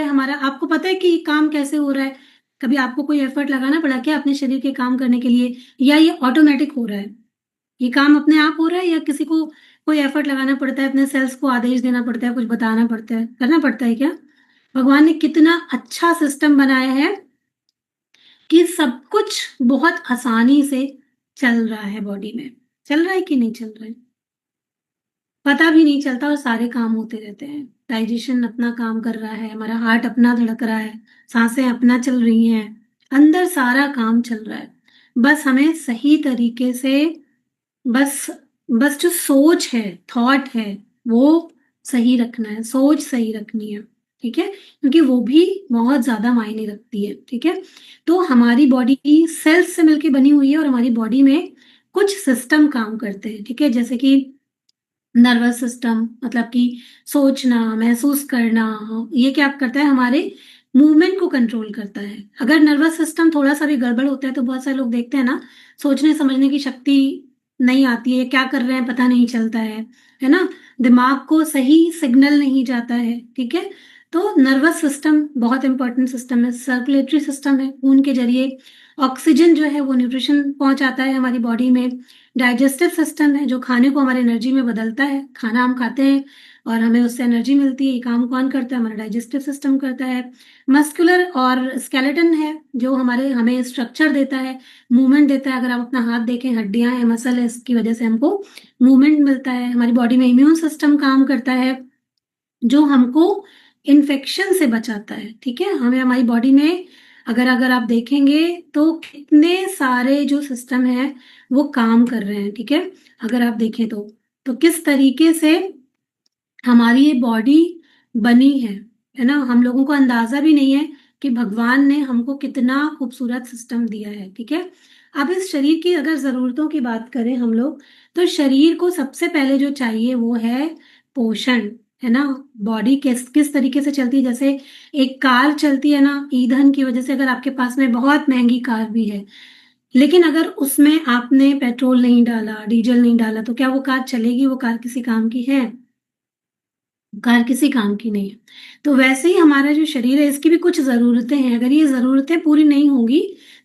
हमारा, आपको पता है कि ये काम कैसे हो रहा है? कभी आपको कोई एफर्ट लगाना पड़ा क्या अपने शरीर के काम करने के लिए, या ये ऑटोमेटिक हो रहा है? ये काम अपने आप हो रहा है या किसी को कोई एफर्ट लगाना पड़ता है, अपने सेल्स को आदेश देना पड़ता है, कुछ बताना पड़ता है, करना पड़ता है क्या? भगवान ने कितना अच्छा सिस्टम बनाया है कि सब कुछ बहुत आसानी से चल रहा है बॉडी में। चल रहा है कि नहीं चल रहा है? पता भी नहीं चलता और सारे काम होते रहते हैं। डाइजेशन अपना काम कर रहा है, हमारा हार्ट अपना धड़क रहा है, सांसें अपना चल रही हैं, अंदर सारा काम चल रहा है। बस हमें सही तरीके से, बस बस जो सोच है, थॉट है, वो सही रखना है, सोच सही रखनी है, ठीक है? क्योंकि वो भी बहुत ज़्यादा मायने रखती है, ठीक है? तो हमारी बॉडी सेल्स से मिलके बनी हुई है और हमारी बॉडी में कुछ सिस्टम काम करते हैं, ठीक है? जैसे कि नर्वस सिस्टम, मतलब कि सोचना, महसूस करना, ये क्या करता है, हमारे मूवमेंट को कंट्रोल करता है। अगर नर्वस सिस्टम थोड़ा सा भी गड़बड़ होता है तो बहुत सारे लोग देखते हैं ना, सोचने समझने की शक्ति नहीं आती है, क्या कर रहे हैं पता नहीं चलता है ना? दिमाग को सही सिग्नल नहीं जाता है, ठीक है? तो नर्वस सिस्टम बहुत इंपॉर्टेंट सिस्टम है। सर्कुलेटरी सिस्टम है, खून के जरिए ऑक्सीजन जो है वो न्यूट्रिशन पहुंचाता है हमारी बॉडी में। डाइजेस्टिव सिस्टम है जो खाने को हमारे एनर्जी में बदलता है। खाना हम खाते हैं और हमें उससे एनर्जी मिलती है। ये काम कौन करता है? हमारा डाइजेस्टिव सिस्टम करता है। मस्कुलर और स्केलेटन है जो हमारे हमें स्ट्रक्चर देता है, मूवमेंट देता है। अगर आप अपना हाथ देखें, हड्डियां हैं, मसल है, इसकी वजह से हमको मूवमेंट मिलता है। हमारी बॉडी में इम्यून सिस्टम काम करता है जो हमको इन्फेक्शन से बचाता है, ठीक है? हमें हमारी बॉडी में अगर अगर आप देखेंगे तो कितने सारे जो सिस्टम है वो काम कर रहे हैं, ठीक है? अगर आप देखें तो किस तरीके से हमारी ये बॉडी बनी है ना? हम लोगों को अंदाजा भी नहीं है कि भगवान ने हमको कितना खूबसूरत सिस्टम दिया है, ठीक है? अब इस शरीर की अगर जरूरतों की बात करें हम लोग, तो शरीर को सबसे पहले जो चाहिए वो है पोषण, है ना? बॉडी किस किस तरीके से चलती है, जैसे एक कार चलती है ना ईंधन की वजह से। अगर आपके पास में बहुत महंगी कार भी है, लेकिन अगर उसमें आपने पेट्रोल नहीं डाला, डीजल नहीं डाला, तो क्या वो कार चलेगी? वो कार किसी काम की है? कार किसी काम की नहीं है। तो वैसे ही हमारा जो शरीर है, इसकी भी कुछ ज़रूरतें हैं। अगर ये ज़रूरतें पूरी नहीं होंगी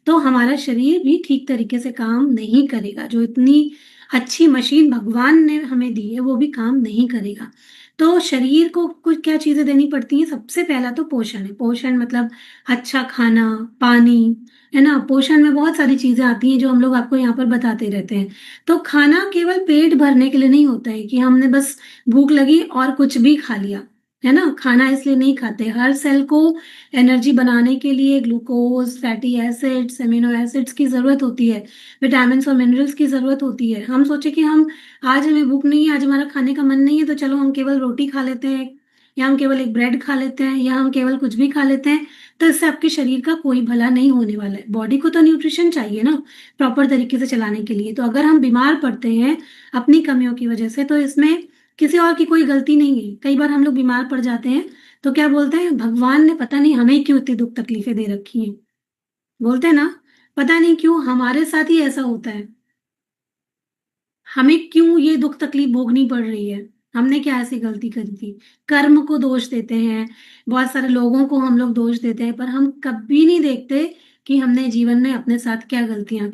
तो हमारा शरीर भी ठीक तरीके से काम नहीं करेगा। जो इतनी अच्छी मशीन भगवान ने हमें दी है वो भी काम नहीं करेगा। तो शरीर को कुछ क्या चीज़ें देनी पड़ती हैं? सबसे पहला तो पोषण है। पोषण मतलब अच्छा खाना, पानी, है ना? पोषण में बहुत सारी चीज़ें आती हैं जो हम लोग आपको यहाँ पर बताते रहते हैं। तो खाना केवल पेट भरने के लिए नहीं होता है कि हमने बस भूख लगी और कुछ भी खा लिया, है ना? खाना इसलिए नहीं खाते। हर सेल को एनर्जी बनाने के लिए glucose, fatty acids, amino acids की ज़रूरत होती है, विटामिन्स और मिनरल्स की ज़रूरत होती है। हम सोचे कि हम आज हमें भूख नहीं है, आज हमारा खाने का मन नहीं है, तो चलो हम केवल रोटी खा लेते हैं, या हम केवल एक ब्रेड खा लेते हैं, या हम केवल कुछ भी खा लेते हैं, तो इससे आपके शरीर का कोई भला नहीं होने वाला है। बॉडी को तो न्यूट्रिशन चाहिए ना प्रॉपर तरीके से चलाने के लिए। तो अगर हम बीमार पड़ते हैं अपनी कमियों की वजह से, तो इसमें किसी और की कोई गलती नहीं है। कई बार हम लोग बीमार पड़ जाते हैं तो क्या बोलते हैं, भगवान ने पता नहीं हमें क्यों इतनी दुख तकलीफें दे रखी हैं। बोलते हैं ना, पता नहीं क्यों हमारे साथ ही ऐसा होता है, हमें क्यों ये दुख तकलीफ भोगनी पड़ रही है, हमने क्या ऐसी गलती करी थी? कर्म को दोष देते हैं, बहुत सारे लोगों को हम लोग दोष देते हैं, पर हम कभी नहीं देखते कि हमने जीवन में अपने साथ क्या गलतियां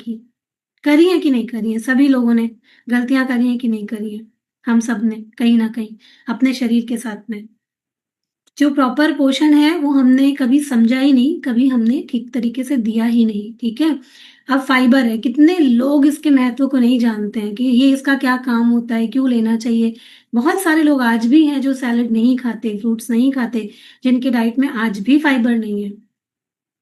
करी है कि नहीं करी है। सभी लोगों ने गलतियां करी है कि नहीं करी है? हम सब ने कहीं ना कहीं अपने शरीर के साथ में। जो प्रॉपर पोषण है वो हमने कभी समझा ही नहीं, कभी हमने ठीक तरीके से दिया ही नहीं, ठीक है? अब फाइबर है, कितने लोग इसके महत्व को नहीं जानते हैं कि ये इसका क्या काम होता है, क्यों लेना चाहिए। बहुत सारे लोग आज भी हैं जो सैलेड नहीं खाते, फ्रूट्स नहीं खाते, जिनके डाइट में आज भी फाइबर नहीं है।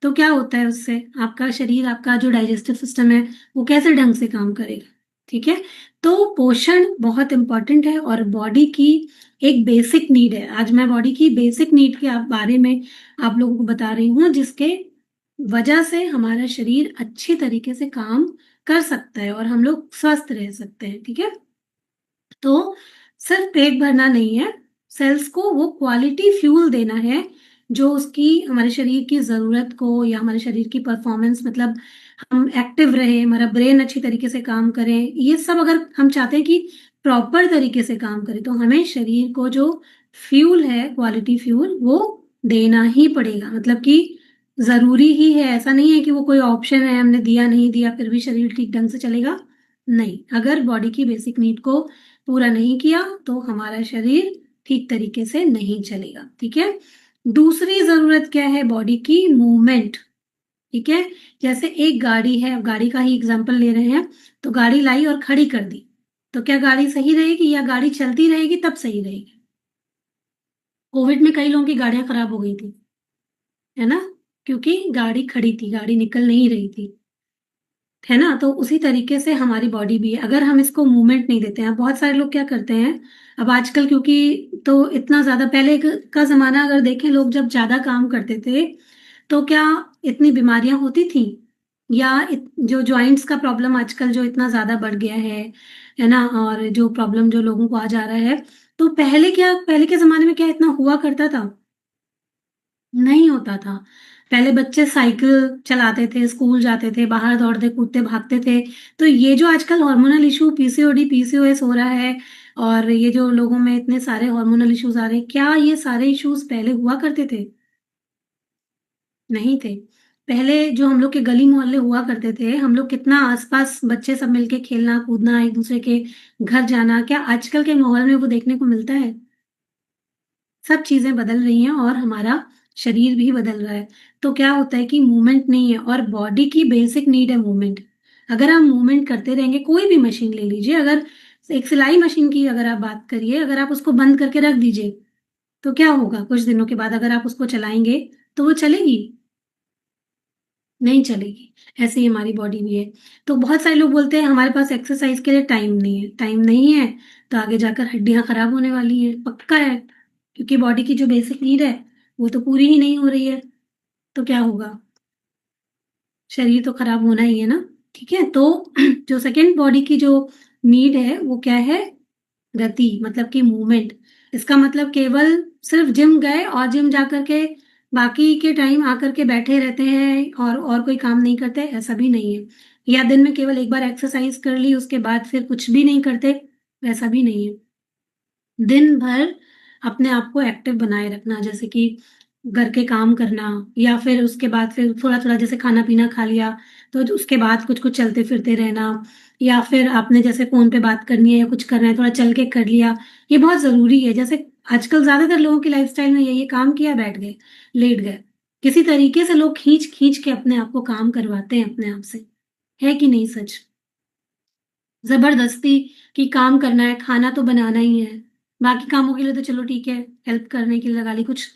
तो क्या होता है उससे? आपका शरीर, आपका जो डाइजेस्टिव सिस्टम है वो कैसे ढंग से काम करेगा, ठीक है? तो पोषण बहुत इंपॉर्टेंट है और बॉडी की एक बेसिक नीड है। आज मैं बॉडी की बेसिक नीड के बारे में आप लोगों को बता रही हूँ, जिसके वजह से हमारा शरीर अच्छी तरीके से काम कर सकता है और हम लोग स्वस्थ रह सकते हैं, ठीक है? तो सिर्फ पेट भरना नहीं है, सेल्स को वो क्वालिटी फ्यूल देना है जो उसकी, हमारे शरीर की ज़रूरत को, या हमारे शरीर की परफॉर्मेंस, मतलब हम एक्टिव रहे, हमारा ब्रेन अच्छी तरीके से काम करें, ये सब अगर हम चाहते हैं कि प्रॉपर तरीके से काम करें, तो हमें शरीर को जो फ्यूल है, क्वालिटी फ्यूल, वो देना ही पड़ेगा, मतलब कि ज़रूरी ही है, ऐसा नहीं है कि वो कोई ऑप्शन है, हमने दिया नहीं दिया फिर भी शरीर ठीक ढंग से चलेगा, नहीं। अगर बॉडी की बेसिक नीड को पूरा नहीं किया तो हमारा शरीर ठीक तरीके से नहीं चलेगा, ठीक है। दूसरी ज़रूरत क्या है बॉडी की? मूवमेंट, ठीक है। जैसे एक गाड़ी है, गाड़ी का ही एग्जाम्पल ले रहे हैं, तो गाड़ी लाई और खड़ी कर दी, तो क्या गाड़ी सही रहेगी या गाड़ी चलती रहेगी तब सही रहेगी? कोविड में कई लोगों की गाड़ियां खराब हो गई थी, है ना, क्योंकि गाड़ी खड़ी थी, गाड़ी निकल नहीं रही थी, है ना। तो उसी तरीके से हमारी बॉडी भी है, अगर हम इसको मूवमेंट नहीं देते हैं। बहुत सारे लोग क्या करते हैं अब आजकल, क्योंकि तो इतना ज्यादा पहले का जमाना अगर देखें, लोग जब ज्यादा काम करते थे तो क्या इतनी बीमारियां होती थी? या जो जॉइंट्स का प्रॉब्लम आजकल जो इतना ज्यादा बढ़ गया है ना, और जो प्रॉब्लम जो लोगों को आ जा रहा है, तो पहले क्या, पहले के जमाने में क्या इतना हुआ करता था? नहीं होता था। पहले बच्चे साइकिल चलाते थे, स्कूल जाते थे, बाहर दौड़ते कूदते भागते थे। तो ये जो आजकल हार्मोनल इशू पीसीओडी पीसीओएस हो रहा है, और ये जो लोगों में इतने सारे हार्मोनल इश्यूज आ रहे हैं, क्या ये सारे इश्यूज पहले हुआ करते थे? नहीं थे। पहले जो हम लोग के गली मोहल्ले हुआ करते थे, हम लोग कितना आसपास बच्चे सब मिलके खेलना कूदना, एक दूसरे के घर जाना, क्या आजकल के माहौल में वो देखने को मिलता है? सब चीजें बदल रही हैं और हमारा शरीर भी बदल रहा है। तो क्या होता है कि मूवमेंट नहीं है, और बॉडी की बेसिक नीड है मूवमेंट। अगर हम मूवमेंट करते रहेंगे, कोई भी मशीन ले लीजिए, अगर एक सिलाई मशीन की अगर आप बात करिए, अगर आप उसको बंद करके रख दीजिए तो क्या होगा? कुछ दिनों के बाद अगर आप उसको चलाएंगे तो वो चलेगी? नहीं चलेगी। ऐसे ही हमारी बॉडी भी है। तो बहुत सारे लोग बोलते हैं हमारे पास एक्सरसाइज के लिए टाइम नहीं है, टाइम नहीं है तो आगे जाकर हड्डियां खराब होने वाली हैं, पक्का है, क्योंकि बॉडी की जो बेसिक नीड है वो तो पूरी ही नहीं हो रही है। तो क्या होगा? शरीर तो खराब होना ही है ना, ठीक है। तो जो सेकंड बॉडी की जो नीड है वो क्या है? गति, मतलब कि मूवमेंट। इसका मतलब केवल सिर्फ जिम गए और जिम जाकर के बाकी के टाइम आकर के बैठे रहते हैं और कोई काम नहीं करते, ऐसा भी नहीं है। या दिन में केवल एक बार एक्सरसाइज कर ली उसके बाद फिर कुछ भी नहीं करते, वैसा भी नहीं है। दिन भर अपने आप को एक्टिव बनाए रखना, जैसे कि घर के काम करना, या फिर उसके बाद फिर थोड़ा-थोड़ा जैसे खाना-पीना खा लिया, तो उसके बाद कुछ-कुछ चलते-फिरते रहना, या फिर आपने जैसे फ़ोन पे बात करनी है या कुछ करना है, थोड़ा चल के कर लिया, ये बहुत ज़रूरी है। जैसे आजकल ज़्यादातर लोगों की लाइफ़स्टाइल में यही है, काम किया, बैठ गए, लेट गए। किसी तरीके से लोग खींच-खींच के अपने आप को काम करवाते हैं अपने आप से, है कि नहीं सच? ज़बरदस्ती कि काम करना है, खाना तो बनाना ही है। बाकी कामों के लिए तो चलो ठीक है, हेल्प करने के लिए लगा ली, कुछ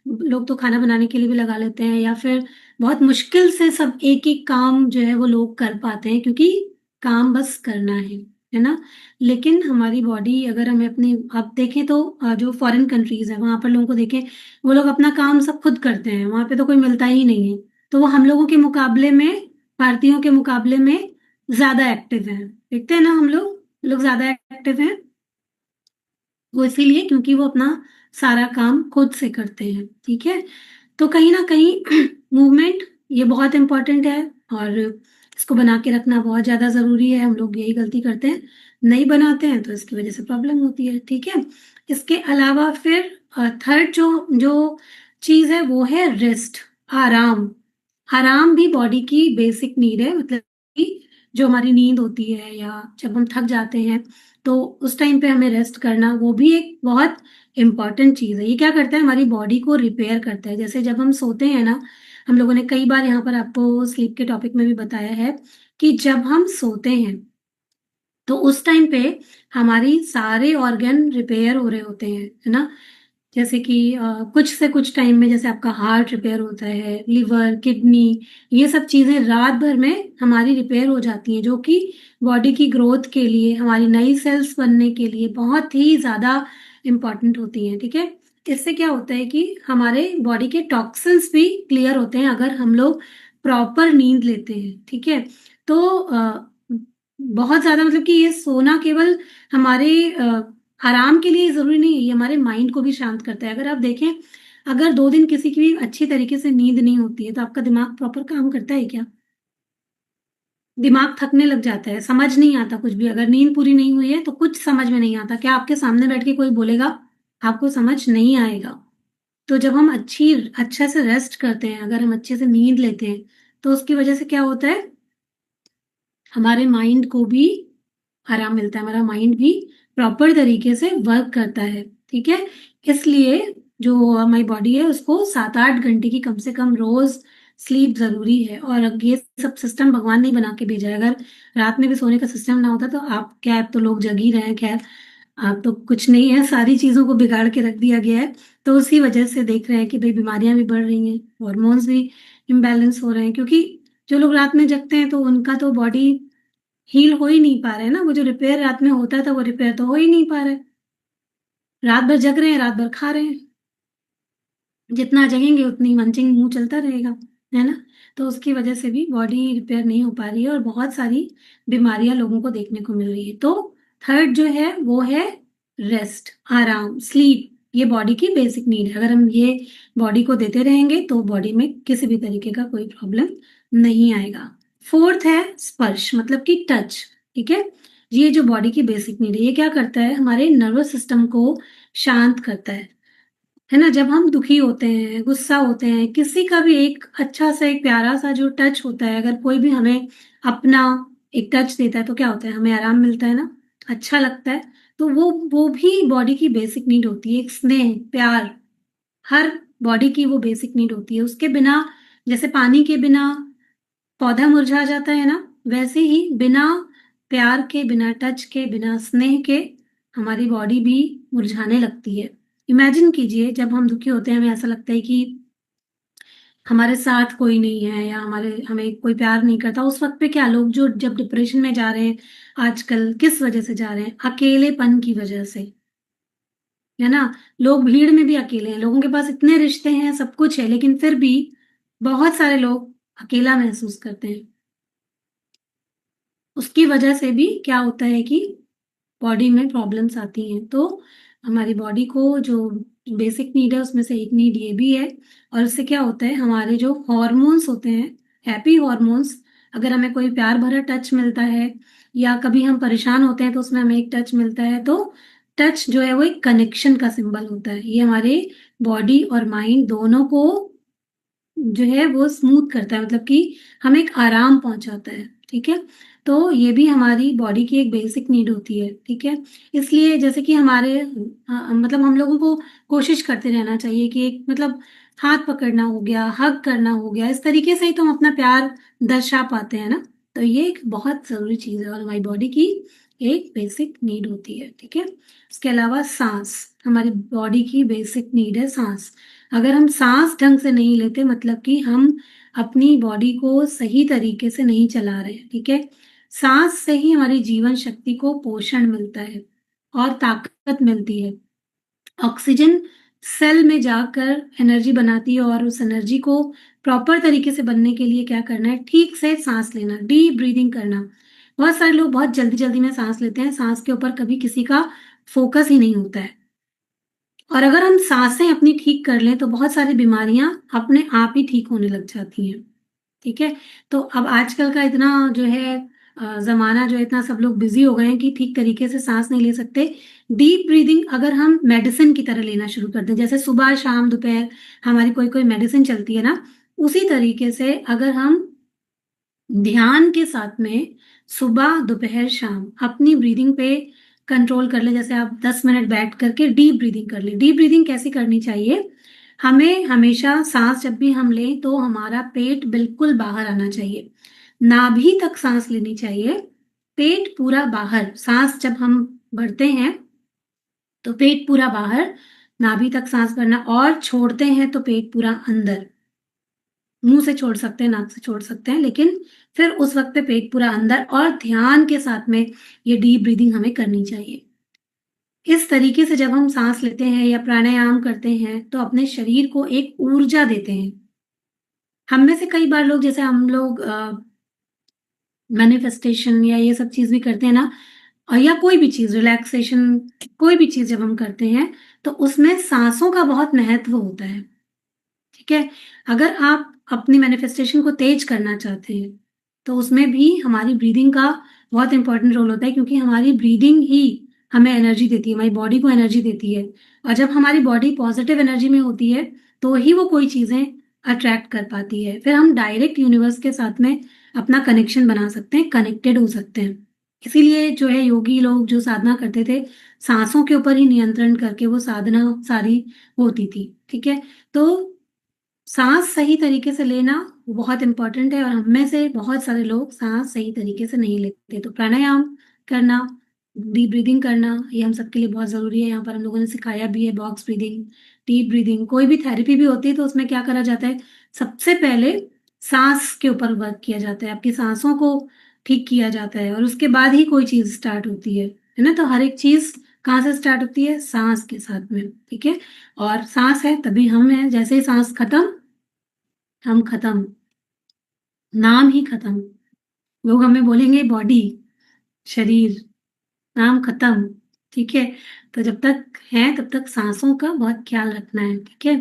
लोग तो खाना बनाने के लिए भी लगा लेते हैं, या फिर बहुत मुश्किल से सब एक-एक काम जो है वो लोग कर पाते हैं, क्योंकि काम बस करना है ना? लेकिन हमारी बॉडी, अगर हमें अपनी आप देखें तो जो फॉरेन कंट्रीज़ हैं, वहाँ पर लोगों को देखें, वो लोग अपना काम सब खुद करते हैं, वहाँ पे तो कोई मिलता ही नहीं है। तो वो हम लोगों के मुकाबले में, भारतीयों के मुकाबले में ज़्यादा एक्टिव हैं। देखते हैं ना हम लोग ज़्यादा एक्टिव हैं, वो इसीलिए क्योंकि वो अपना सारा काम खुद से करते हैं, ठीक है? तो कहीं न कहीं मूवमेंट ये बहुत इम्पोर्टेंट है, और इसको बना के रखना बहुत ज़्यादा ज़रूरी है। हम लोग यही गलती करते हैं, नहीं बनाते हैं तो इसकी वज़ह से प्रॉब्लम होती है, ठीक है? इसके अलावा फिर थर्ड जो जो चीज़ है वो है रेस्ट, आराम। आराम भी बॉडी की बेसिक नीड है, मतलब कि जो हमारी नींद होती है या जब हम थक जाते हैं, तो उस टाइम पे हमें रेस्ट करना, वो भी एक बहुत इम्पॉर्टेंट चीज़ है। ये क्या करता है? हमारी बॉडी को रिपेयर करता है। जैसे जब हम सोते हैं ना, हम लोगों ने कई बार यहाँ पर आपको स्लीप के टॉपिक में भी बताया है कि जब हम सोते हैं, तो उस टाइम पे हमारी सारे ऑर्गन रिपेयर हो रहे होते हैं, है ना? जैसे कि कुछ से कुछ टाइम में जैसे आपका हार्ट रिपेयर होता है, लिवर, किडनी, ये सब चीज़ें रात भर में हमारी रिपेयर हो जाती हैं, जो कि बॉडी की ग्रोथ के लिए, हमारी नई सेल्स बनने के लिए बहुत ही ज़्यादा इम्पोर्टेंट होती हैं, ठीक है? इससे क्या होता है कि हमारे बॉडी के टॉक्सिन्स भी क्लियर होते हैं अगर हम लोग प्रॉपर नींद लेते हैं, ठीक है? तो बहुत ज़्यादा, मतलब कि ये सोना केवल हमारे आराम के लिए ज़रूरी नहीं है, ये हमारे माइंड को भी शांत करता है। अगर आप देखें, अगर 2 दिन किसी की भी अच्छी तरीके से नींद नहीं होती है, तो आपका दिमाग प्रॉपर काम करता है क्या? दिमाग थकने लग जाता है, समझ नहीं आता कुछ भी। अगर नींद पूरी नहीं हुई है, तो कुछ समझ में नहीं आता। क्या आपके सामने बैठ के कोई बोलेगा? आपको समझ नहीं आएगा। तो जब हम अच्छे से रेस्ट करते हैं, अगर हम अच्छे से नींद लेते हैं, तो उसकी वजह से क्या होता है, हमारे माइंड को भी आराम मिलता है, हमारा माइंड भी प्रॉपर तरीके से वर्क करता है, ठीक है। इसलिए जो हमारी बॉडी है उसको 7-8 घंटे की कम से कम रोज स्लीप जरूरी है। और ये सब सिस्टम भगवान ने बना के भेजा है। अगर रात में भी सोने का सिस्टम ना होता तो आप क्या, अब तो लोग जग ही रहे हैं। खैर, आप तो कुछ नहीं है, सारी चीजों को बिगाड़ के रख दिया गया है। तो उसी वजह से देख रहे हैं कि भाई बीमारियां भी बढ़ रही हैं, हॉर्मोन्स भी इम्बैलेंस हो रहे हैं, क्योंकि जो लोग रात में जगते हैं तो उनका तो बॉडी हील हो ही नहीं पा रहा है ना। वो जो रिपेयर रात में होता था वो रिपेयर तो हो ही नहीं पा रहा है। रात भर जग रहे हैं, रात भर खा रहे हैं, जितना जगेंगे उतनी मंचिंग मुंह चलता रहेगा, है ना। तो उसकी वजह से भी बॉडी रिपेयर नहीं हो पा रही है और बहुत सारी बीमारियां लोगों को देखने को मिल रही है। तो थर्ड जो है वो है रेस्ट, आराम, स्लीप। ये बॉडी की बेसिक नीड है। अगर हम ये बॉडी को देते रहेंगे तो बॉडी में किसी भी तरीके का कोई प्रॉब्लम नहीं आएगा। फोर्थ है स्पर्श, मतलब कि टच, ठीक है। ये जो बॉडी की बेसिक नीड है, ये क्या करता है, हमारे नर्वस सिस्टम को शांत करता है ना। जब हम दुखी होते हैं, गुस्सा होते हैं, किसी का भी एक अच्छा सा एक प्यारा सा जो टच होता है, अगर कोई भी हमें अपना एक टच देता है तो क्या होता है, हमें आराम मिलता है ना, अच्छा लगता है। तो वो भी बॉडी की बेसिक नीड होती है, एक स्नेह, प्यार। हर बॉडी की वो बेसिक नीड होती है। उसके बिना, जैसे पानी के बिना पौधा मुरझा जाता है ना, वैसे ही बिना प्यार के, बिना टच के, बिना स्नेह के हमारी बॉडी भी मुरझाने लगती है। इमेजिन कीजिए, जब हम दुखी होते हैं हमें ऐसा लगता है कि हमारे साथ कोई नहीं है या हमें कोई प्यार नहीं करता। उस वक्त पे क्या, लोग जो जब डिप्रेशन में जा रहे हैं आजकल, किस वजह से जा रहे हैं, अकेलेपन की वजह से, है ना। लोग भीड़ में भी अकेले हैं, लोगों के पास इतने रिश्ते हैं, सब कुछ है, लेकिन फिर भी बहुत सारे लोग अकेला महसूस करते हैं। उसकी वजह से भी क्या होता है कि बॉडी में प्रॉब्लम्स आती हैं। तो हमारी बॉडी को जो बेसिक नीड है उसमें से एक नीड ये भी है। और इससे क्या होता है, हमारे जो हॉर्मोन्स होते हैं, हैप्पी हॉर्मोन्स, अगर हमें कोई प्यार भरा टच मिलता है या कभी हम परेशान होते हैं तो उसमें हमें एक टच मिलता है, तो टच जो है वो एक कनेक्शन का सिंबल होता है। ये हमारे बॉडी और माइंड दोनों को जो है वो स्मूथ करता है, मतलब कि हमें एक आराम पहुंचाता है, ठीक है। तो ये भी हमारी बॉडी की एक बेसिक नीड होती है, ठीक है। इसलिए जैसे कि हमारे मतलब हम लोगों को कोशिश करते रहना चाहिए कि एक मतलब हाथ पकड़ना हो गया, हग करना हो गया, इस तरीके से ही तो हम अपना प्यार दर्शा पाते हैं ना। तो ये एक बहुत जरूरी चीज है और हमारी बॉडी की एक बेसिक नीड होती है, ठीक है। इसके अलावा सांस, हमारी बॉडी की बेसिक नीड है सांस। अगर हम सांस ढंग से नहीं लेते, मतलब कि हम अपनी बॉडी को सही तरीके से नहीं चला रहे, ठीक है। सांस से ही हमारी जीवन शक्ति को पोषण मिलता है और ताकत मिलती है। ऑक्सीजन सेल में जाकर एनर्जी बनाती है और उस एनर्जी को प्रॉपर तरीके से बनने के लिए क्या करना है, ठीक से सांस लेना, डीप ब्रीदिंग करना। बहुत सारे लोग बहुत जल्दी जल्दी में सांस लेते हैं, सांस के ऊपर कभी किसी का फोकस ही नहीं होता है। और अगर हम सांसें अपनी ठीक कर लें तो बहुत सारी बीमारियां अपने आप ही ठीक होने लग जाती हैं, ठीक है। तो अब आजकल का इतना जो है जमाना जो है, इतना सब लोग बिजी हो गए हैं कि ठीक तरीके से सांस नहीं ले सकते। डीप ब्रीदिंग अगर हम मेडिसिन की तरह लेना शुरू कर दें, जैसे सुबह शाम दोपहर हमारी कोई कोई मेडिसिन चलती है ना, उसी तरीके से अगर हम ध्यान के साथ में सुबह दोपहर शाम अपनी ब्रीदिंग पे कंट्रोल कर ले। जैसे आप 10 मिनट बैठ करके डीप ब्रीदिंग कर ले। डीप ब्रीदिंग कैसे करनी चाहिए, हमें हमेशा सांस जब भी हम लें तो हमारा पेट बिल्कुल बाहर आना चाहिए, नाभि तक सांस लेनी चाहिए, पेट पूरा बाहर। सांस जब हम भरते हैं तो पेट पूरा बाहर, नाभि तक सांस भरना, और छोड़ते हैं तो पेट पूरा अंदर। मुंह से छोड़ सकते हैं, नाक से छोड़ सकते हैं, लेकिन फिर उस वक्त पे पेट पूरा अंदर और ध्यान के साथ में ये डीप ब्रीदिंग हमें करनी चाहिए। इस तरीके से जब हम सांस लेते हैं या प्राणायाम करते हैं तो अपने शरीर को एक ऊर्जा देते हैं। हम में से कई बार लोग, जैसे हम लोग मैनिफेस्टेशन या ये सब चीज भी करते हैं ना, और या कोई भी चीज, रिलैक्सेशन, कोई भी चीज जब हम करते हैं तो उसमें सांसों का बहुत महत्व होता है, ठीक है। अगर आप अपनी मैनिफेस्टेशन को तेज करना चाहते हैं तो उसमें भी हमारी ब्रीदिंग का बहुत इंपॉर्टेंट रोल होता है, क्योंकि हमारी ब्रीदिंग ही हमें एनर्जी देती है, हमारी बॉडी को एनर्जी देती है। और जब हमारी बॉडी पॉजिटिव एनर्जी में होती है तो ही वो कोई चीज़ें अट्रैक्ट कर पाती है। फिर हम डायरेक्ट यूनिवर्स के साथ में अपना कनेक्शन बना सकते हैं, कनेक्टेड हो सकते हैं। इसीलिए जो है योगी लोग जो साधना करते थे, सांसों के ऊपर ही नियंत्रण करके वो साधना सारी होती थी। ठीक है, तो सांस सही तरीके से लेना बहुत इंपॉर्टेंट है और हम में से बहुत सारे लोग सांस सही तरीके से नहीं लेते। तो प्राणायाम करना, डीप ब्रीदिंग करना, ये हम सबके लिए बहुत ज़रूरी है। यहाँ पर हम लोगों ने सिखाया भी है बॉक्स ब्रीदिंग, डीप ब्रीदिंग। कोई भी थेरेपी भी होती है तो उसमें क्या करा जाता है, सबसे पहले सांस के ऊपर वर्क किया जाता है, आपकी सांसों को ठीक किया जाता है और उसके बाद ही कोई चीज़ स्टार्ट होती है ना। तो हर एक चीज़ कहाँ से स्टार्ट होती है, सांस के साथ में। ठीक है, और सांस है तभी हम हैं। जैसे ही सांस खत्म, हम खत्म, नाम ही खत्म। लोग हमें बोलेंगे बॉडी, शरीर, नाम खत्म। ठीक है, तो जब तक है तब तक सांसों का बहुत ख्याल रखना है। ठीक है,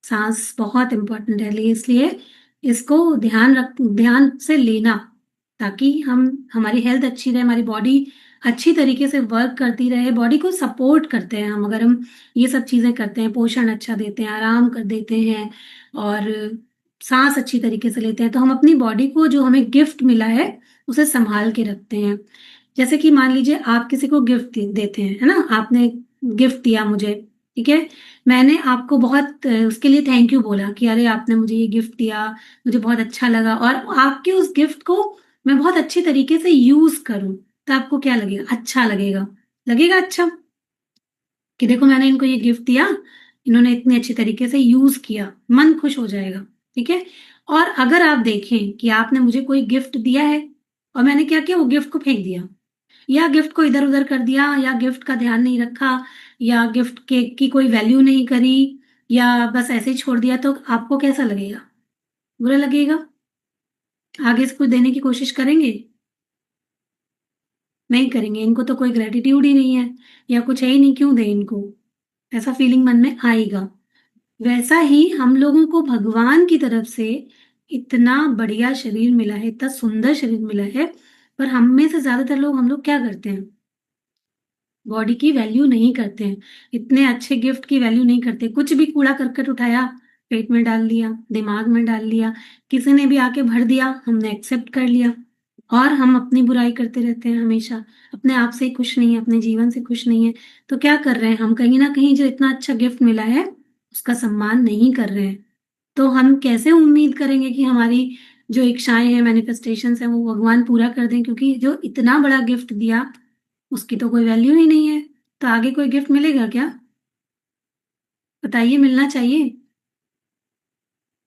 सांस बहुत इंपॉर्टेंट है, इसलिए इसको ध्यान से लेना, ताकि हम हमारी हेल्थ अच्छी रहे, हमारी बॉडी अच्छी तरीके से वर्क करती रहे। बॉडी को सपोर्ट करते हैं हम, अगर हम ये सब चीज़ें करते हैं, पोषण अच्छा देते हैं, आराम कर देते हैं और सांस अच्छी तरीके से लेते हैं, तो हम अपनी बॉडी को जो हमें गिफ्ट मिला है उसे संभाल के रखते हैं। जैसे कि मान लीजिए आप किसी को गिफ्ट देते हैं, है ना, आपने गिफ्ट दिया मुझे। ठीक है, मैंने आपको बहुत उसके लिए थैंक यू बोला कि अरे आपने मुझे ये गिफ्ट दिया, मुझे बहुत अच्छा लगा, और आपके उस गिफ्ट को मैं बहुत अच्छी तरीके से यूज करूं, तो आपको क्या लगेगा, अच्छा लगेगा। लगेगा अच्छा कि देखो मैंने इनको ये गिफ्ट दिया, इन्होंने इतने अच्छे तरीके से यूज किया, मन खुश हो जाएगा। ठीक है, और अगर आप देखें कि आपने मुझे कोई गिफ्ट दिया है और मैंने क्या किया, वो गिफ्ट को फेंक दिया, या गिफ्ट को इधर उधर कर दिया, या गिफ्ट का ध्यान नहीं रखा, या गिफ्ट के की कोई वैल्यू नहीं करी, या बस ऐसे ही छोड़ दिया, तो आपको कैसा लगेगा, बुरा लगेगा। आगे से कुछ देने की कोशिश करेंगे, नहीं करेंगे। इनको तो कोई ग्रेटिट्यूड ही नहीं है या कुछ है ही नहीं, क्यों दे इनको, ऐसा फीलिंग मन में आएगा। वैसा ही हम लोगों को भगवान की तरफ से इतना बढ़िया शरीर मिला है, इतना सुंदर शरीर मिला है, पर हम में से ज्यादातर लोग, हम लोग क्या करते हैं, बॉडी की वैल्यू नहीं करते हैं, इतने अच्छे गिफ्ट की वैल्यू नहीं करते। कुछ भी कूड़ा करकट उठाया, पेट में डाल लिया, दिमाग में डाल लिया, किसी ने भी आके भर दिया, हमने एक्सेप्ट कर लिया, और हम अपनी बुराई करते रहते हैं हमेशा, अपने आप से खुश नहीं है, अपने जीवन से खुश नहीं है। तो क्या कर रहे हैं हम, कहीं ना कहीं जो इतना अच्छा गिफ्ट मिला है उसका सम्मान नहीं कर रहे हैं। तो हम कैसे उम्मीद करेंगे कि हमारी जो इच्छाएं हैं, मैनिफेस्टेशंस हैं, वो भगवान पूरा कर दें, क्योंकि जो इतना बड़ा गिफ्ट दिया उसकी तो कोई वैल्यू ही नहीं है। तो आगे कोई गिफ्ट मिलेगा क्या, बताइए, मिलना चाहिए।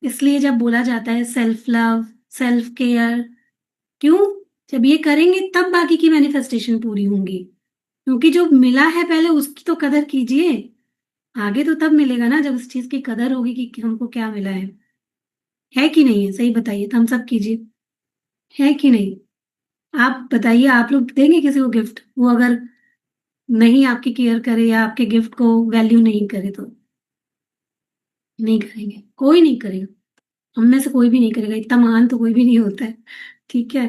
इसलिए जब बोला जाता है सेल्फ लव, सेल्फ केयर, क्यों, जब ये करेंगे तब बाकी की मैनिफेस्टेशन पूरी होंगी, क्योंकि जो मिला है पहले उसकी तो कदर कीजिए। आगे तो तब मिलेगा ना जब उस चीज की कदर होगी कि हमको क्या मिला है कि नहीं है, सही बताइए, तो हम सब कीजिए, है कि नहीं। आप बताइए, आप लोग देंगे किसी को गिफ्ट, वो अगर नहीं आपकी केयर करे या आपके गिफ्ट को वैल्यू नहीं करे तो, नहीं करेंगे, कोई नहीं करेगा, हम में से कोई भी नहीं करेगा, इतना महान तो कोई भी नहीं होता है। ठीक है,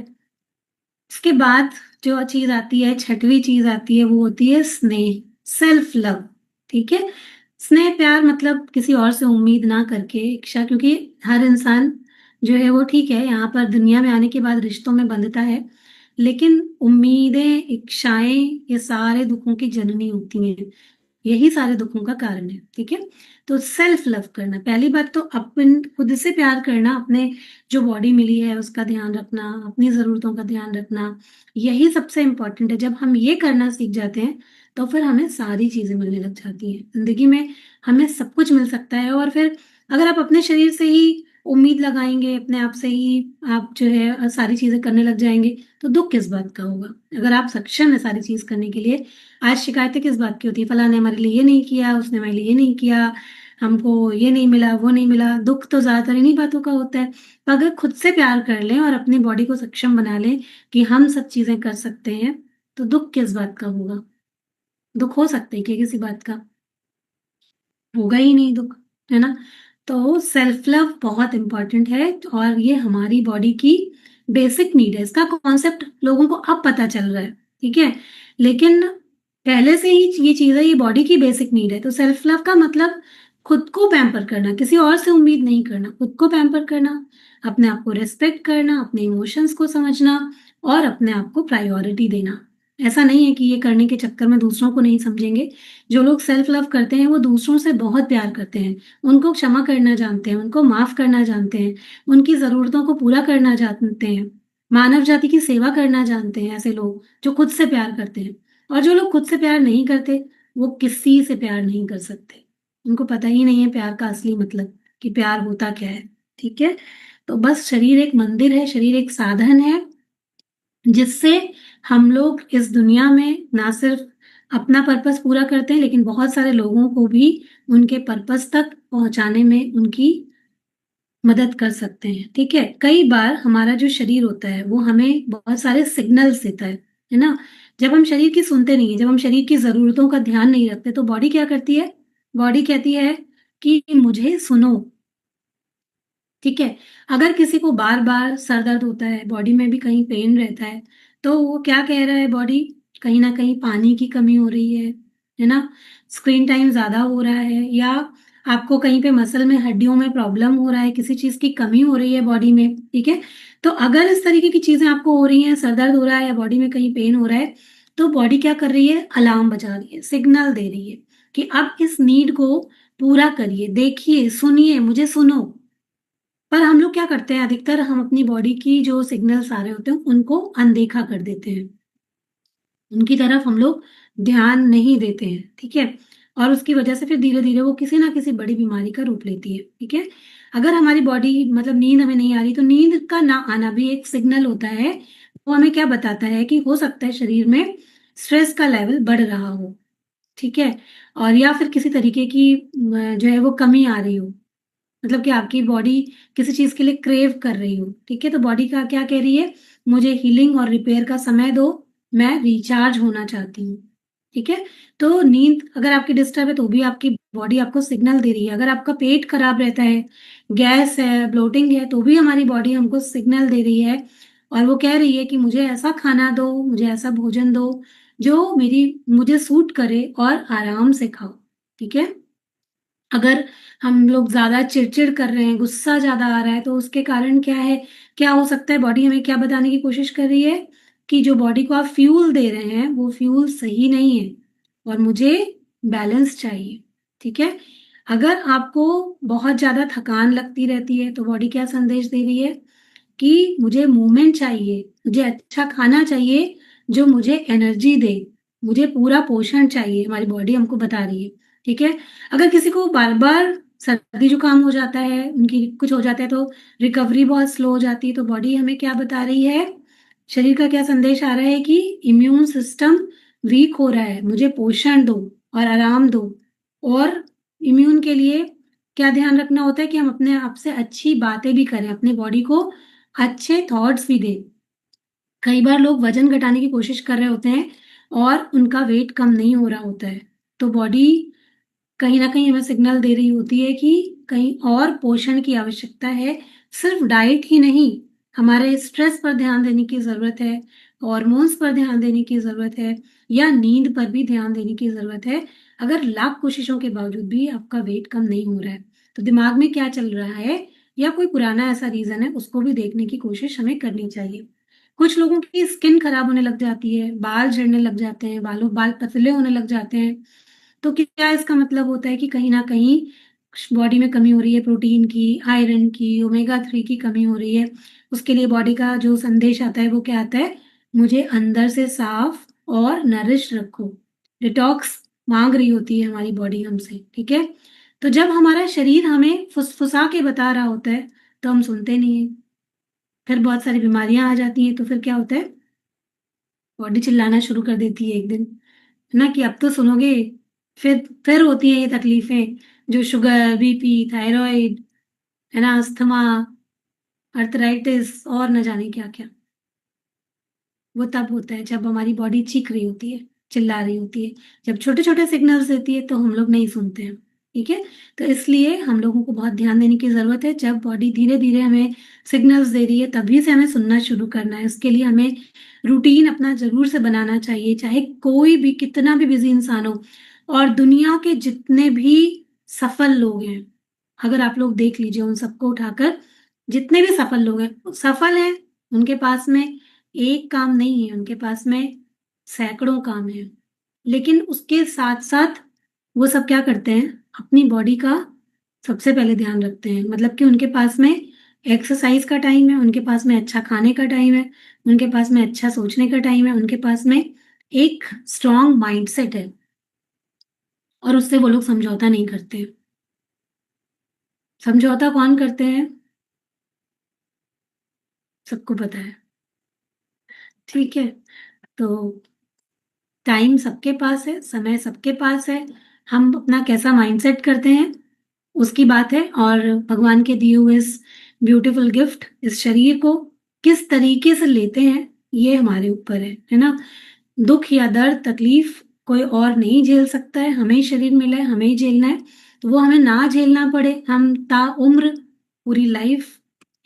इसके बाद जो चीज आती है, छठवीं चीज आती है, वो होती है स्नेह, सेल्फ लव। ठीक है, स्नेह प्यार मतलब किसी और से उम्मीद ना करके इच्छा, क्योंकि हर इंसान जो है वो ठीक है, यहाँ पर दुनिया में आने के बाद रिश्तों में बंधता है, लेकिन उम्मीदें, इच्छाएं, ये सारे दुखों की जननी होती हैं, यही सारे दुखों का कारण है। ठीक है, तो सेल्फ लव करना, पहली बात तो अपन खुद से प्यार करना, अपने जो बॉडी मिली है उसका ध्यान रखना, अपनी जरूरतों का ध्यान रखना, यही सबसे इंपॉर्टेंट है। जब हम ये करना सीख जाते हैं तो फिर हमें सारी चीजें मिलने लग जाती हैं जिंदगी में, हमें सब कुछ मिल सकता है। और फिर अगर आप अपने शरीर से ही उम्मीद लगाएंगे, अपने आप से ही आप जो है सारी चीजें करने लग जाएंगे, तो दुख किस बात का होगा। अगर आप सक्षम है सारी चीज करने के लिए, आज शिकायतें किस बात की होती है, फलाने हमारे लिए ये नहीं किया, उसने हमारे लिए ये नहीं किया, हमको ये नहीं मिला, वो नहीं मिला, दुख तो ज्यादातर इन्हीं बातों का होता है। तो अगर खुद से प्यार कर लें और अपनी बॉडी को सक्षम बना लें कि हम सब चीजें कर सकते हैं, तो दुख किस बात का होगा। दुख हो सकता है कि किसी बात का, होगा ही नहीं दुख, है ना। तो सेल्फ लव बहुत इंपॉर्टेंट है, और ये हमारी बॉडी की बेसिक नीड है। इसका कॉन्सेप्ट लोगों को अब पता चल रहा है, ठीक है, लेकिन पहले से ही ये चीज़ है, ये बॉडी की बेसिक नीड है। तो सेल्फ लव का मतलब खुद को पैम्पर करना, किसी और से उम्मीद नहीं करना, खुद को पैम्पर करना, अपने आप को रिस्पेक्ट करना, अपने इमोशंस को समझना और अपने आप को प्रायोरिटी देना। ऐसा नहीं है कि ये करने के चक्कर में दूसरों को नहीं समझेंगे। जो लोग सेल्फ लव करते हैं वो दूसरों से बहुत प्यार करते हैं, उनको क्षमा करना जानते हैं, उनको माफ करना जानते हैं, उनकी ज़रूरतों को पूरा करना जानते हैं, मानव जाति की सेवा करना जानते हैं ऐसे लोग जो खुद से प्यार करते हैं। और जो लोग खुद से प्यार नहीं करते, वो किसी से प्यार नहीं कर सकते। उनको पता ही नहीं है प्यार का असली मतलब, कि प्यार होता क्या है, ठीक है? तो बस शरीर एक मंदिर है, शरीर एक साधन है, जिससे हम लोग इस दुनिया में ना सिर्फ अपना पर्पस पूरा करते हैं, लेकिन बहुत सारे लोगों को भी उनके पर्पस तक पहुँचाने में उनकी मदद कर सकते हैं, ठीक है? कई बार हमारा जो शरीर होता है, वो हमें बहुत सारे सिग्नल्स देता है ना? जब हम शरीर की सुनते नहीं हैं, जब हम शरीर की ज़रूरतों का ध्यान नहीं रखते, तो बॉडी क्या करती है? बॉडी कहती है कि मुझे सुनो, ठीक है? अगर किसी को बार-बार सर दर्द होता है, बॉडी में भी कहीं पेन रहता है, तो वो क्या कह रहा है बॉडी? कहीं न कहीं पानी की कमी हो रही है ना? स्क्रीन टाइम ज़्यादा हो रहा है, या आपको कहीं पे मसल में, हड्डियों में प्रॉब्लम हो रहा है, किसी चीज़ की कमी हो रही है बॉडी में, ठीक है? तो अगर इस तरीके की चीज़ें आपको हो रही हैं, सर दर्द हो रहा है या बॉडी में कहीं पेन हो रहा है, तो बॉडी क्या कर रही है? अलार्म बजा रही है, सिग्नल दे रही है कि अब इस नीड को पूरा करिए, देखिए, सुनिए, मुझे सुनो। पर हम लोग क्या करते हैं, अधिकतर हम अपनी बॉडी की जो सिग्नल्स आ रहे होते हैं उनको अनदेखा कर देते हैं, उनकी तरफ हम लोग ध्यान नहीं देते हैं, ठीक है? और उसकी वजह से फिर धीरे-धीरे वो किसी ना किसी बड़ी बीमारी का रूप लेती है, ठीक है? अगर हमारी बॉडी मतलब नींद हमें नहीं आ रही, तो नींद का ना आना भी एक सिग्नल होता है। वो हमें क्या बताता है कि हो सकता है शरीर में स्ट्रेस का लेवल बढ़ रहा हो, ठीक है? और या फिर किसी तरीके की जो है वो कमी आ रही हो। मतलब कि आपकी बॉडी किसी चीज़ के लिए क्रेव कर रही हो, ठीक है? तो बॉडी का क्या कह रही है, मुझे हीलिंग और रिपेयर का समय दो, मैं रिचार्ज होना चाहती हूँ, ठीक है? तो नींद अगर आपकी डिस्टर्ब है, तो भी आपकी बॉडी आपको सिग्नल दे रही है। अगर आपका पेट खराब रहता है, गैस है, ब्लोटिंग है, तो भी हमारी बॉडी हमको सिग्नल दे रही है और वो कह रही है कि मुझे ऐसा खाना दो, मुझे ऐसा भोजन दो, जो मुझे सूट करे और आराम से खाओ, ठीक है? अगर हम लोग ज़्यादा चिड़चिड़ कर रहे हैं, गुस्सा ज़्यादा आ रहा है, तो उसके कारण क्या है, क्या हो सकता है, बॉडी हमें क्या बताने की कोशिश कर रही है कि जो बॉडी को आप फ्यूल दे रहे हैं, वो फ्यूल सही नहीं है और मुझे बैलेंस चाहिए, ठीक है? अगर आपको बहुत ज़्यादा थकान लगती रहती है, तो बॉडी क्या संदेश दे रही है कि मुझे मूवमेंट चाहिए, मुझे अच्छा खाना चाहिए, जो मुझे एनर्जी दे, मुझे पूरा पोषण चाहिए, हमारी बॉडी हमको बता रही है, ठीक है? अगर किसी को बार-बार सर्दी-जुकाम हो जाता है, उनकी कुछ हो जाता है, तो रिकवरी बहुत स्लो हो जाती है, तो बॉडी हमें क्या बता रही है, शरीर का क्या संदेश आ रहा है कि इम्यून सिस्टम वीक हो रहा है, मुझे पोषण दो और आराम दो। और इम्यून के लिए क्या ध्यान रखना होता है कि हम अपने आप से अच्छी बातें भी करें, अपनी बॉडी को अच्छे थॉट्स भी दें। कई बार लोग वज़न घटाने की कोशिश कर रहे होते हैं और उनका वेट कम नहीं हो रहा होता है, तो बॉडी कहीं न कहीं हमें सिग्नल दे रही होती है कि कहीं और पोषण की आवश्यकता है। सिर्फ डाइट ही नहीं, हमारे स्ट्रेस पर ध्यान देने की ज़रूरत है, हॉर्मोन्स पर ध्यान देने की ज़रूरत है या नींद पर भी ध्यान देने की ज़रूरत है। अगर लाख कोशिशों के बावजूद भी आपका वेट कम नहीं हो रहा है, तो दिमाग में क्या चल रहा है या कोई पुराना ऐसा रीज़न है, उसको भी देखने की कोशिश हमें करनी चाहिए। कुछ लोगों की स्किन खराब होने लग जाती है, बाल झड़ने लग जाते हैं, बाल पतले होने लग जाते हैं। तो क्या इसका मतलब होता है कि कहीं न कहीं बॉडी में कमी हो रही है प्रोटीन की, आयरन की, ओमेगा 3 की कमी हो रही है। उसके लिए बॉडी का जो संदेश आता है वो क्या आता है? मुझे अंदर से साफ और नरिश रखो। डिटॉक्स माँग रही होती है हमारी बॉडी हमसे, ठीक है? तो जब हमारा शरीर हमें फुसफुसा के बता रहा होता है, तो हम सुनते नहीं हैं। फिर बहुत सारी बीमारियाँ आ जाती हैं, तो फिर क्या होता है? बॉडी चिल्लाना शुरू कर देती है एक दिन, है ना? कि अब तो सुनोगे। फिर होती हैं ये तकलीफ़ें, जो शुगर, बीपी, थायरॉइड, है ना? अस्थमा, आर्थराइटिस और न जाने क्या-क्या। वो तब होता है जब हमारी बॉडी चीख रही होती है, चिल्ला रही होती है। जब छोटे-छोटे सिग्नल्स देती है तो हम लोग नहीं सुनते हैं, ठीक है? तो इसलिए हम लोगों को बहुत ध्यान देने की ज़रूरत है। जब बॉडी धीरे-धीरे हमें सिग्नल्स दे रही है, तभी से हमें सुनना शुरू करना है। उसके लिए हमें रूटीन अपना ज़रूर से बनाना चाहिए, चाहे कोई भी कितना भी बिज़ी इंसान हो। और दुनिया के जितने भी सफल लोग हैं, अगर आप लोग देख लीजिए उन सबको उठाकर, जितने भी सफल लोग हैं, वो सफल हैं, उनके पास में एक काम नहीं है, उनके पास में सैकड़ों काम हैं। लेकिन उसके साथ-साथ वो सब क्या करते हैं, अपनी बॉडी का सबसे पहले ध्यान रखते हैं। मतलब कि उनके पास में एक्सरसाइज़ का टाइम है, उनके पास में अच्छा खाने का टाइम है, उनके पास में अच्छा सोचने का टाइम है, उनके पास में एक स्ट्रॉन्ग माइंडसेट है और उससे वो लोग समझौता नहीं करते। समझौता कौन करते हैं? सबको पता है, ठीक है? तो टाइम सबके पास है, समय सबके पास है, हम अपना कैसा माइंडसेट करते हैं, उसकी बात है। और भगवान के दिए हुए इस ब्यूटीफुल गिफ्ट, इस शरीर को किस तरीके से लेते हैं, ये हमारे ऊपर है ना? दुःख या दर्द, तकलीफ कोई और नहीं झेल सकता है, हमें ही शरीर मिला है, हमें ही झेलना है। तो वो हमें ना झेलना पड़े, हम ताउम्र पूरी लाइफ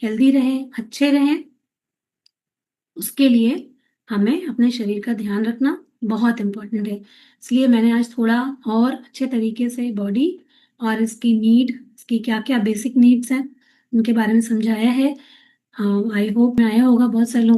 हेल्दी रहें, अच्छे रहें, उसके लिए हमें अपने शरीर का ध्यान रखना बहुत इम्पोर्टेंट है। इसलिए मैंने आज थोड़ा और अच्छे तरीके से बॉडी और इसकी नीड, इसकी क्या-क्या बेसिक नीड्स हैं, उनके बारे में समझाया है। आई होप में आया होगा बहुत सारे लोगों